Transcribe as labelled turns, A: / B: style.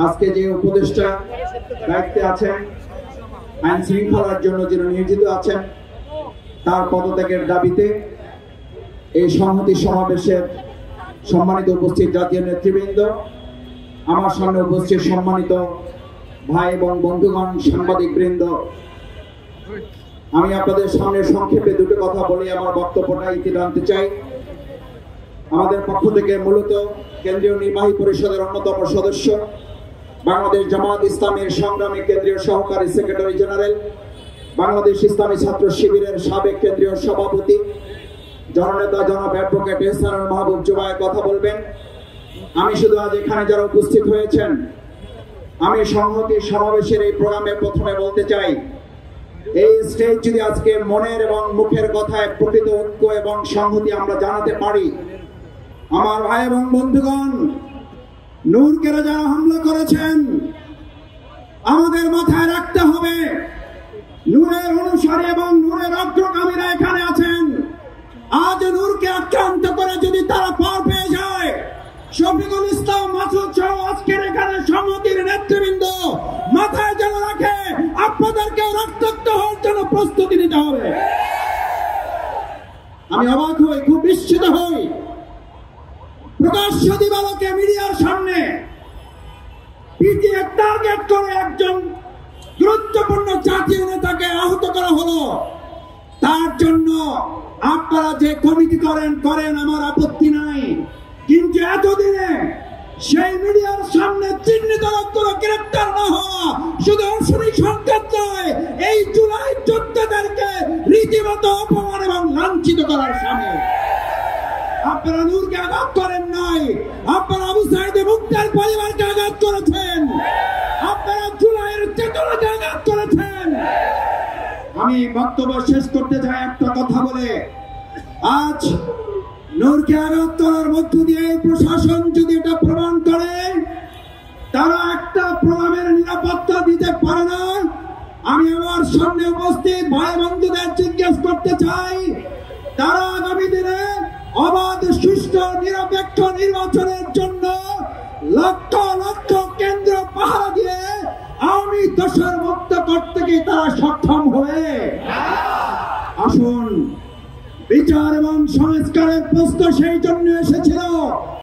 A: আজকে যে উপদেষ্টা দায়িত্বে আছেন, আইন শৃঙ্খলার জন্য যিনি নিয়োজিত আছেন, তার পদত্যাগের দাবিতে এই সংহতি সমাবেশের সম্মানিত উপস্থিত জাতীয় নেতৃবৃন্দ, আমার সামনে উপস্থিত সম্মানিত ভাই এবং বন্ধুগণ, সাংবাদিক বৃন্দ, আমি আপনাদের সামনে সংক্ষেপে দুটো কথা বলে আমার বক্তব্যটা ইতি টানতে চাই। আমাদের পক্ষ থেকে মূলত কেন্দ্রীয় নির্বাহী পরিষদের অন্যতম সদস্য, বাংলাদেশ জামাত ইসলামীর সংগ্রামী কেন্দ্রীয় সহকারী সেক্রেটারি জেনারেল, বাংলাদেশ ইসলামী ছাত্র শিবিরের সাবেক কেন্দ্রীয় সভাপতি জননেতা জনাব অ্যাডভোকেট এহসানুল মাহবুব জুবাই কথা বলবেন। আমি শুধু আজ এখানে যারা উপস্থিত হয়েছেন, আমি সংহতি সমাবেশের এই প্রোগ্রামে প্রথমে বলতে চাই, এই স্টেজ যদি আজকে মনের এবং মুখের কথায় প্রকৃত ঐক্য এবং সংহতি আমরা জানাতে পারি, আমার ভাই এবং বন্ধুগণ, নূরকেরা যারা হামলা করেছেন, আমাদের মাথায় রাখতে হবে নূরের অনুসারী এবং নূরের অগ্রগামীরা এখানে আছেন। আজ নূরকে আক্রান্ত করে যদি তারা পার পেয়ে যায়, শফিকুল ইসলাম মাসুদ সহ আজকের এখানে সংহতির নেতৃবৃন্দ মাথায় যেন রাখে, আপনাদেরকে রক্তাক্ত হওয়ার জন্য প্রস্তুতি নিতে হবে। আমি অবাক হই, খুব বিস্মিত হই, প্রকাশ্য দিবালোকে মিডিয়ার সামনে পিটিএ টার্গেট করে একজন গুরুত্বপূর্ণ জাতীয় নেতাকে আহত করা হলো। তার জন্য আপনারা যে কমিটি করেন আমার আপত্তি নাই, কিন্তু এতদিনে সেই মিডিয়ার সামনে চিহ্নিত লোকগুলো গ্রেপ্তার না হওয়া শুধু অশনি সংকেত নয়, এই জুলাই যোদ্ধাদেরকে রীতিমতো অপমান এবং লাঞ্ছিত করার সামনে। আপনারা নূরকে আঘাত করেন নাই, আপনারা আবু সাঈদ মুক্তার পরিবারকে আঘাত করেছেন, আপনারা জুলাইয়ের চেতনাকে আঘাত করেছেন। আমি বক্তব্য শেষ করতে চাই একটা কথা বলে, আজ নূরকে আঘাত করার মধ্য দিয়ে প্রশাসন যদি এটা প্রমাণ করে তারা একটা প্রোগ্রামের নিরাপত্তা দিতে পারে না, আমি আমার সামনে উপস্থিত ভাই বন্ধুদের জিজ্ঞেস করতে চাই, তারা আগামী দিনে অবাধ সুষ্ঠু নিরপেক্ষ নির্বাচনের জন্য লক্ষ লক্ষ কেন্দ্র পাহারা দিয়ে আওয়ামী দোষর মুক্ত করতে কি তারা সক্ষম হবে? আসুন, বিচার এবং সংস্কারের প্রশ্ন সেই জন্য এসেছিল